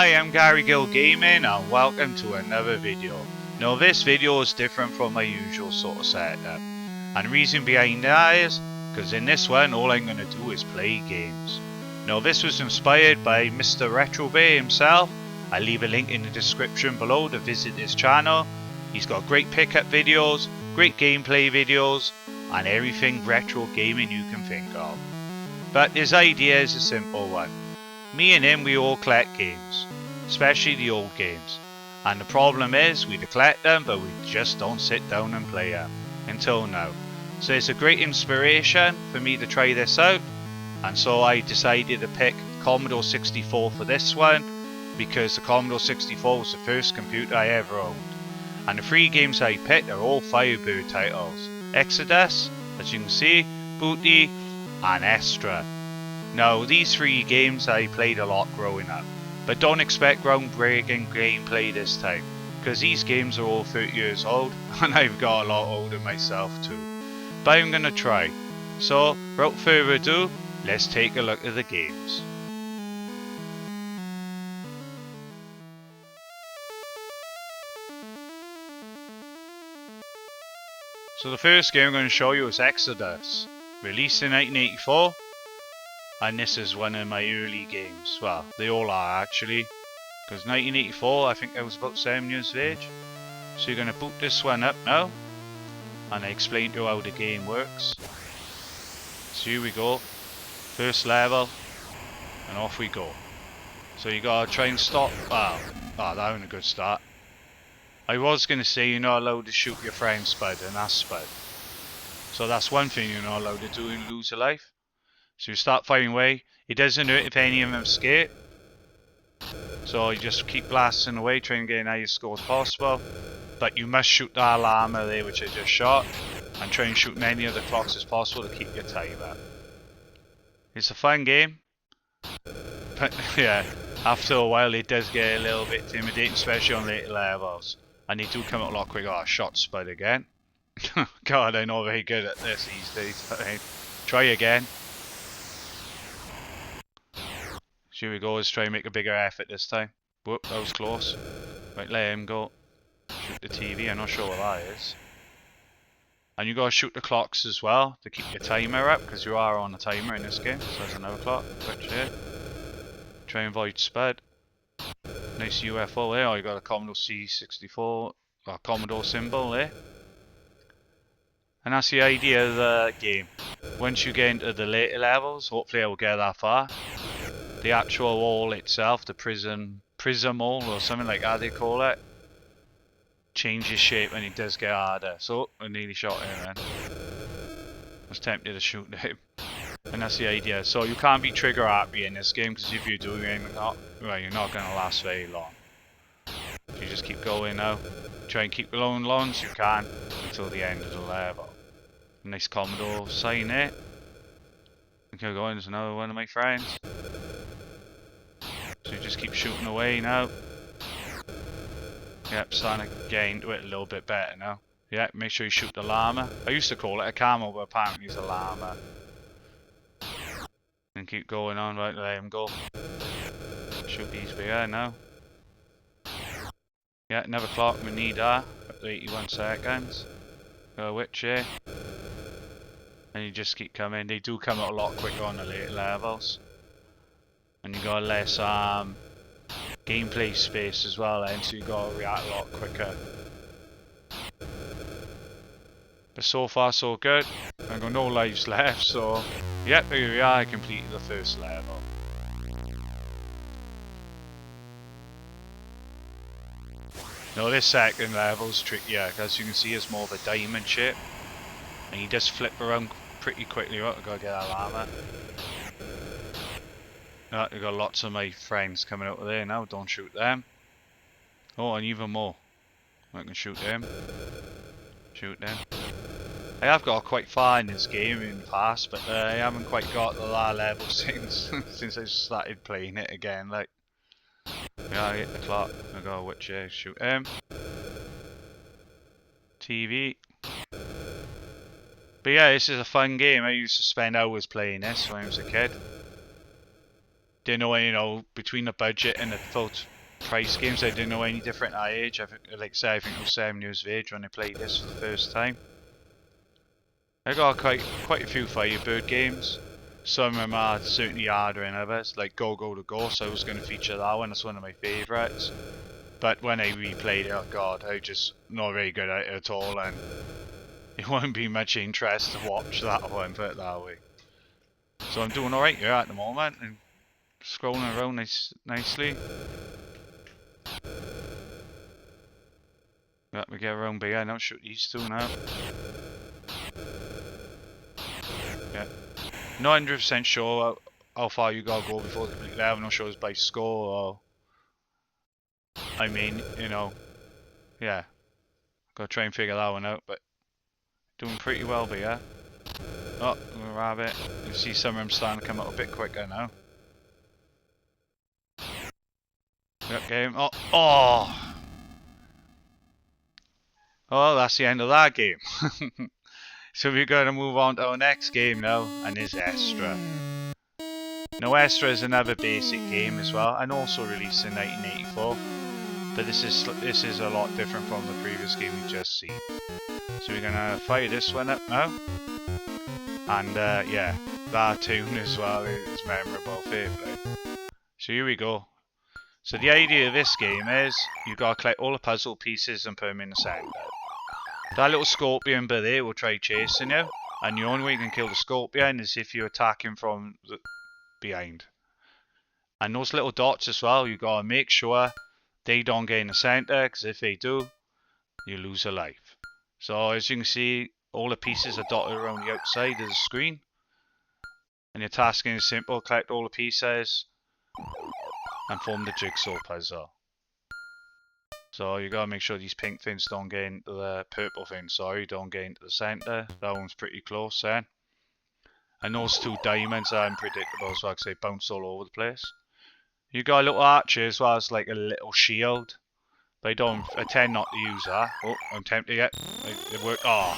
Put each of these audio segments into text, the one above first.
Hi, I'm Gary Gill Gaming and welcome to another video. Now this video is different from my usual sort of setup, and the reason behind that is because in this one all I'm going to do is play games. Now this was inspired by Mr. Retrobay himself. I'll leave a link in the description below to visit his channel. He's got great pickup videos, great gameplay videos and everything retro gaming you can think of. But his idea is a simple one. Me and him, we all collect games, especially the old games. And the problem is, we collect them, but we just don't sit down and play them, until now. So it's a great inspiration for me to try this out. And so I decided to pick Commodore 64 for this one, because the Commodore 64 was the first computer I ever owned. And the three games I picked are all Firebird titles. Exodus, as you can see, Booty, and Estra. Now, these three games I played a lot growing up, but don't expect groundbreaking gameplay this time, because these games are all 30 years old, and I've got a lot older myself too. But I'm gonna try. So, without further ado, let's take a look at the games. So the first game I'm going to show you is Exodus, released in 1984. And this is one of my early games. Well, they all are actually. Because 1984, I think I was about 7 years of age. So you're going to boot this one up now. And I explain to you how the game works. So here we go. First level. And off we go. So you got to try and stop. Wow. Oh, that was a good start. I was going to say you're not allowed to shoot your friend Spud, and that's Spud. So that's one thing you're not allowed to do and lose a life. So you start firing away. It doesn't hurt if any of them escape. So you just keep blasting away, trying to get as high a score as possible. But you must shoot that llama there, which I just shot. And try and shoot many of the clocks as possible to keep your time up. It's a fun game. But yeah, after a while it does get a little bit intimidating, especially on later levels. And they do come out a lot quicker. Oh, I shot Spud again. God, I'm not very good at this these days. Try again. Here we go, let's try and make a bigger effort this time. Whoop, that was close. Right, let him go. Shoot the TV, I'm not sure what that is. And you gotta shoot the clocks as well to keep your timer up, because you are on a timer in this game. So there's another clock, which here. Try and avoid Spud. Nice UFO there. Oh, you got a Commodore C64, or Commodore symbol there. And that's the idea of the game. Once you get into the later levels, hopefully I will get that far. The actual wall itself, the prism wall or something like that they call it, changes shape and it does get harder. So I nearly shot him then. I was tempted to shoot him. And that's the idea. So you can't be trigger happy in this game, because if you do, you're not going to last very long. So you just keep going now. Try and keep going long as you can until the end of the level. Nice Commodore sign there. Okay, going, there's another one of my friends. So you just keep shooting away now. Yep, starting to get into it a little bit better now. Yep, make sure you shoot the llama. I used to call it a camel, but apparently it's a llama. And keep going on, right, let him go. Shoot these bigger now. Yeah, another clock, we need that. 81 seconds. Got a witch here. And you just keep coming. They do come out a lot quicker on the later levels. And you got less gameplay space as well, and so you gotta react a lot quicker. But so far so good. I've got no lives left, so yep, here we are, I completed the first level. Now this second level is trickier, as you can see it's more of a diamond shape. And you just flip around pretty quickly. Right, I've got to get that llama. Right, we've got lots of my friends coming out of there now, don't shoot them. Oh, and even more. I can shoot them. Shoot them. I have got quite far in this game in the past, but I haven't quite got the lower level since I started playing it again. Like, yeah, I hit the clock. I got a witch here, shoot him. TV. But yeah, this is a fun game. I used to spend hours playing this when I was a kid. Didn't know, between the budget and the full price games. I didn't know any different at that age. Like I say, I think I was 7 years of age when I played this for the first time. I got quite a few Firebird games. Some of them are certainly harder than others, like Go Go to Go, so I was going to feature that one. That's one of my favourites. But when I replayed it, oh god, I just not very good at it at all, and it won't be much interest to watch that one, put it that way. So I'm doing alright here at the moment, and scrolling around nicely. Let me get around behind, I'll shoot these two now. Yeah. Not 100% sure how far you gotta go before the complete level. I'm not sure it's by score or... I mean, you know, yeah. Gotta try and figure that one out, but doing pretty well, but yeah. Oh, a rabbit. You see some of them starting to come out a bit quicker now. Yep, game. Oh, oh! Oh, that's the end of that game. So we're going to move on to our next game now, and it's Estra. Now Estra is another basic game as well, and also released in 1984. But this is a lot different from the previous game we just seen. So we're gonna fire this one up now. And yeah, that tune as well is memorable, fair play. So here we go. So the idea of this game is you gotta collect all the puzzle pieces and put them in the centre. That little scorpion by there will try chasing you, and the only way you can kill the scorpion is if you attack him from behind. And those little dots as well, you gotta make sure they don't get in the centre, because if they do, you lose a life. So as you can see, all the pieces are dotted around the outside of the screen. And your task is simple, collect all the pieces and form the jigsaw puzzle. So you gotta make sure these pink things don't get into the purple thing, sorry, don't get into the centre. That one's pretty close then. And those two diamonds are unpredictable as well, because they bounce all over the place. You got a little archer as well as like a little shield. But I tend not to use that. Oh, I'm tempted yet. It worked. Oh.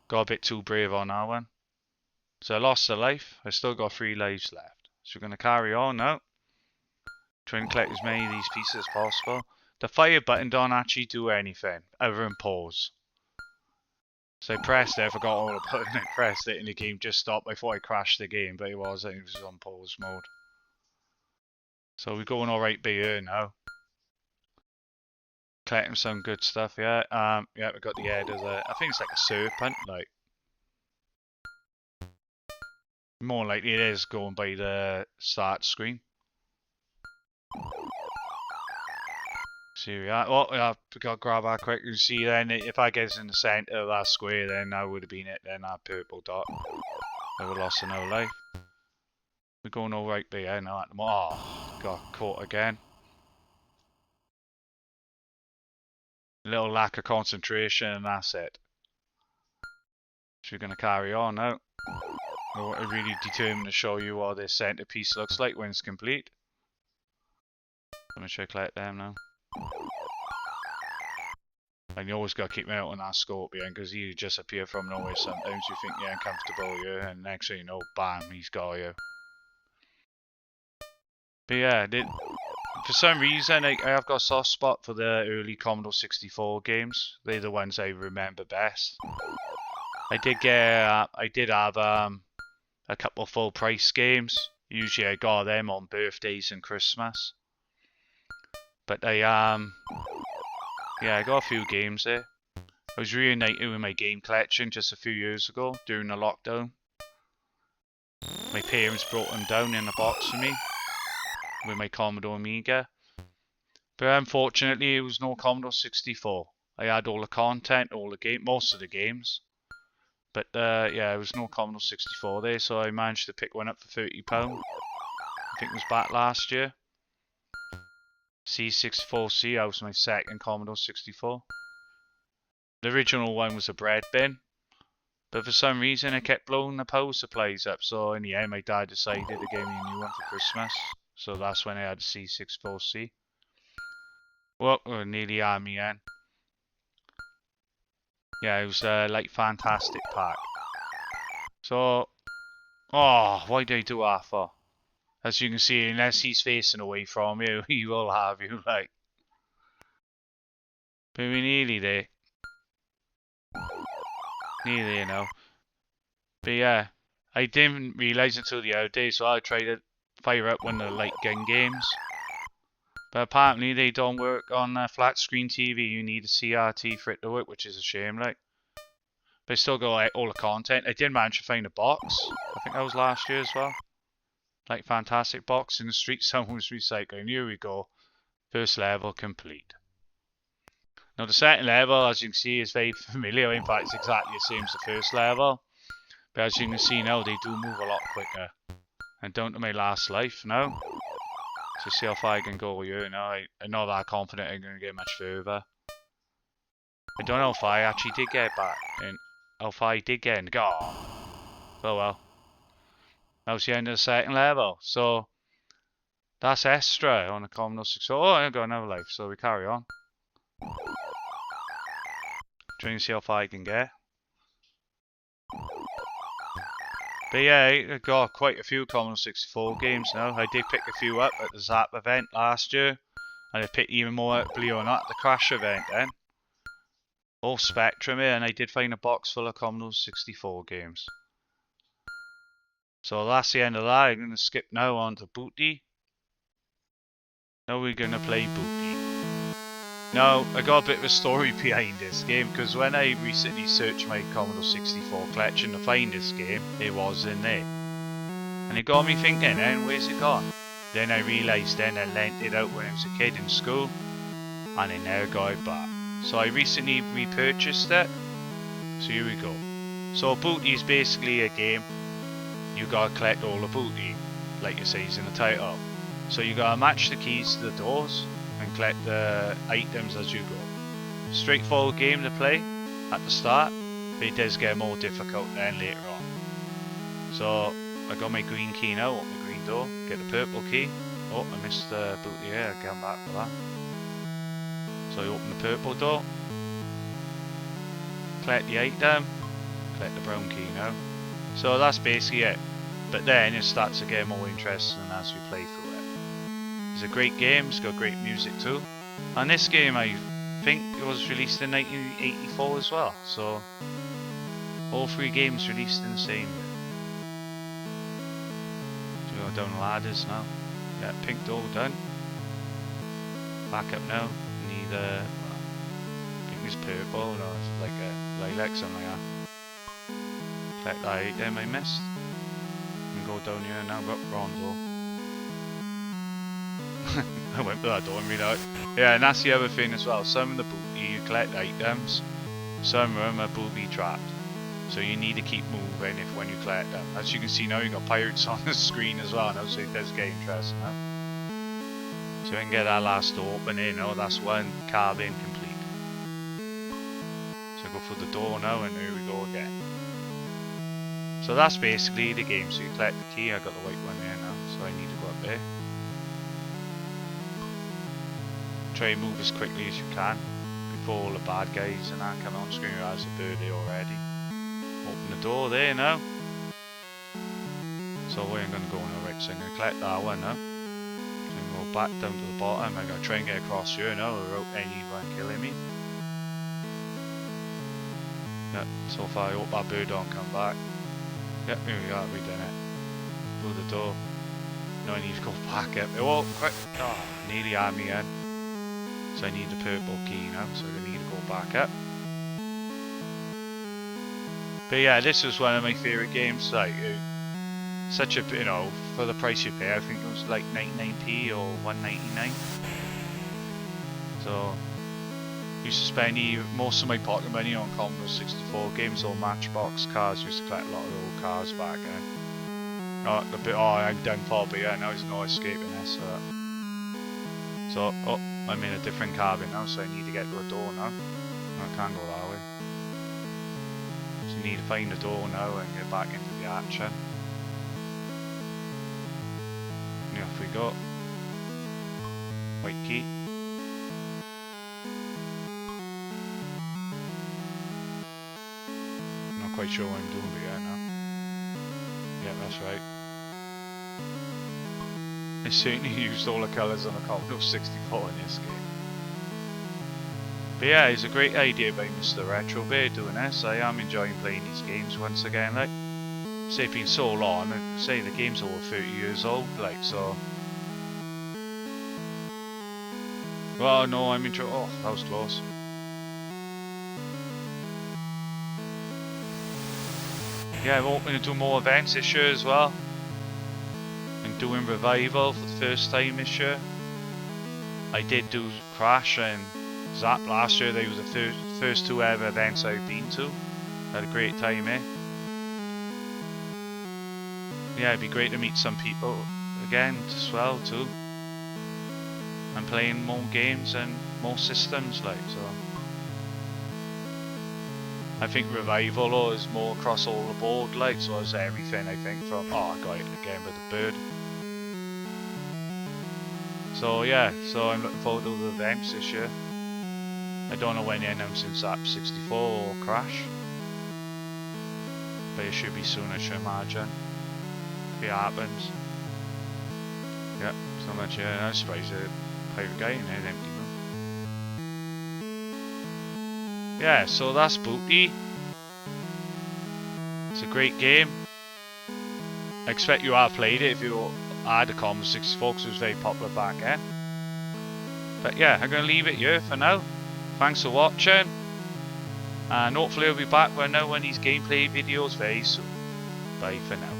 Got a bit too brave on that one. So I lost a life. I still got 3 lives left. So we're going to carry on now. Try and collect as many of these pieces as possible. The fire button don't actually do anything other than pause. So I pressed it, I forgot all about it, and I pressed it and the game just stopped. I thought I crashed the game, but it was on pause mode. So we're going alright by here now. Collecting some good stuff, yeah. Yeah, we got the head of the... I think it's like a serpent, like. More likely it is going by the start screen. So here we are. Oh, yeah, we got to grab that quick. You see then, if I get in the centre of that square, then that would have been it. Then that purple dot. I would have lost another life. We're going alright by here now at the moment. Oh, got caught again. A little lack of concentration, and that's it. So we're going to carry on now. I'm really determined to show you what this centerpiece looks like when it's complete. I'm going to try to collect them now. And you always got to keep an eye on that scorpion, because he just appear from nowhere sometimes. You think you're uncomfortable here, and next thing you know, bam, he's got you. But yeah, for some reason, I have got a soft spot for the early Commodore 64 games. They're the ones I remember best. I did have a couple of full price games. Usually I got them on birthdays and Christmas. But yeah, I got a few games there. I was reunited with my game collection just a few years ago during the lockdown. My parents brought them down in a box for me with my Commodore Amiga. But unfortunately, it was no Commodore 64. I had all the content, most of the games. But yeah, it was no Commodore 64 there, so I managed to pick one up for £30. I think it was back last year. C64C, that was my second Commodore 64. The original one was a bread bin, but for some reason I kept blowing the power supplies up, so in the end my dad decided to give me a new one for Christmas. So that's when I had the C64C. Well, we're nearly at me then. Yeah, it was like fantastic pack. So, oh, why did I do that for? As you can see, unless he's facing away from you, he will have you, like. But we're nearly there. Nearly there now. But yeah, I didn't realise until the other day, so I tried to fire up one of the light gun games. But apparently they don't work on a flat screen TV. You need a CRT for it to work, which is a shame, like. But I still got like, all the content. I did manage to find a box. I think that was last year as well. Like fantastic box in the street. Someone was recycling. Here we go. First level complete. Now the second level, as you can see, is very familiar. In fact, it's exactly the same as the first level. But as you can see now, they do move a lot quicker. And down to my last life now. So see how far I can go here now. I'm not that confident I'm going to get much further. I don't know if I actually did get back. And how far I did get in. Oh well. That was the end of the second level. So that's extra on the Commodore 64. Oh, I've got another life. So we carry on. Trying to see how far I can get. But yeah, I got quite a few Commodore 64 games now. I did pick a few up at the Zap event last year. And I picked even more up, believe it or not, at the Crash event then. All Spectrum here, and I did find a box full of Commodore 64 games. So that's the end of that. I'm going to skip now on to Booty. Now we're going to play Booty. Now, I got a bit of a story behind this game, because when I recently searched my Commodore 64 collection to find this game, it was in there. And it got me thinking, where's it gone? Then I realised then I lent it out when I was a kid in school, and I never got it back. So I recently repurchased it. So here we go. So Booty is basically a game. You gotta collect all the booty, like it says in the title. So you gotta match the keys to the doors and collect the items as you go. Straightforward game to play at the start, but it does get more difficult then later on. So I got my green key now, open the green door, get the purple key. Oh, I missed the booty here, I'll come back for that. So I open the purple door, collect the item, collect the brown key now. So that's basically it. But then it starts to get more interesting as we play through it. It's a great game, it's got great music too. And this game I think it was released in 1984 as well. So all three games released in the same year. So we go down the ladders now. Yeah, pink door done. Back up now. Need I think it's purple, or it's like a lilac, something like that. Collect that item I missed. And go down here now, got wrong door. I went for that door and read out. Yeah, and that's the other thing as well. Some of the booty you collect items, some of them are booby trapped. So you need to keep moving when you collect them. As you can see now, you've got pirates on the screen as well now, so it does get interesting now. So we can get that last door open here now, that's one carving complete. So go through the door now and here we go again. So that's basically the game. So you collect the key, I got the white one there now, so I need to go up there. Try and move as quickly as you can before all the bad guys and that come on screen. There's a bird here already. Open the door there now. So where I'm going to go now, right, so I'm going to collect that one now. So I'm going to go back down to the bottom. I'm going to try and get across here now without anyone killing me. Yep, so far I hope that bird don't come back. Yep, here we are, we done it. Through the door. Now I need to go back up. Oh, quick! Oh, nearly had me in. So I need the purple key now, so I need to go back up. But yeah, this was one of my favourite games. Like, such a, you know, for the price you pay, I think it was like 99p or 199. So used to spend most of my pocket money on Commodore 64 games or Matchbox cars. Used to collect a lot of old cars back then. I'm done for, but yeah, now there's no escaping this. So, oh, I'm in a different cabin now, so I need to get to a door now. I can't go that way. So I need to find a door now and get back into the action. And off we go. White key. Not quite sure what I'm doing, but yeah, now. Yeah, that's right. They certainly used all the colours on the Commodore 64 in this game. But yeah, it's a great idea by Mr. Retro Bear doing this. I am enjoying playing these games once again, like. Say it's been so long, and say the game's over 30 years old, like, so. Well, no, I'm in oh, that was close. Yeah, I'm hoping to do more events this year as well. I'm doing Revival for the first time this year. I did do Crash and Zap last year. They were the first two ever events I've been to. Had a great time, eh? Yeah, it'd be great to meet some people again as well too. And playing more games and more systems, like, so. I think Revival is more across all the board, like, so it's everything, I think, from, oh, I got it again with the bird. So yeah, so I'm looking forward to the events this year. I don't know when they're announcing Zap 64 or Crash, but it should be soon, I should imagine, if it happens. Yeah, so much, yeah, I suppose the pirate guy in there, empty room. Yeah, so that's Booty. It's a great game. I expect you have played it if you had a Commodore 64 because it was very popular back then. But yeah, I'm going to leave it here for now. Thanks for watching. And hopefully I'll be back with another one of these gameplay videos very soon. Bye for now.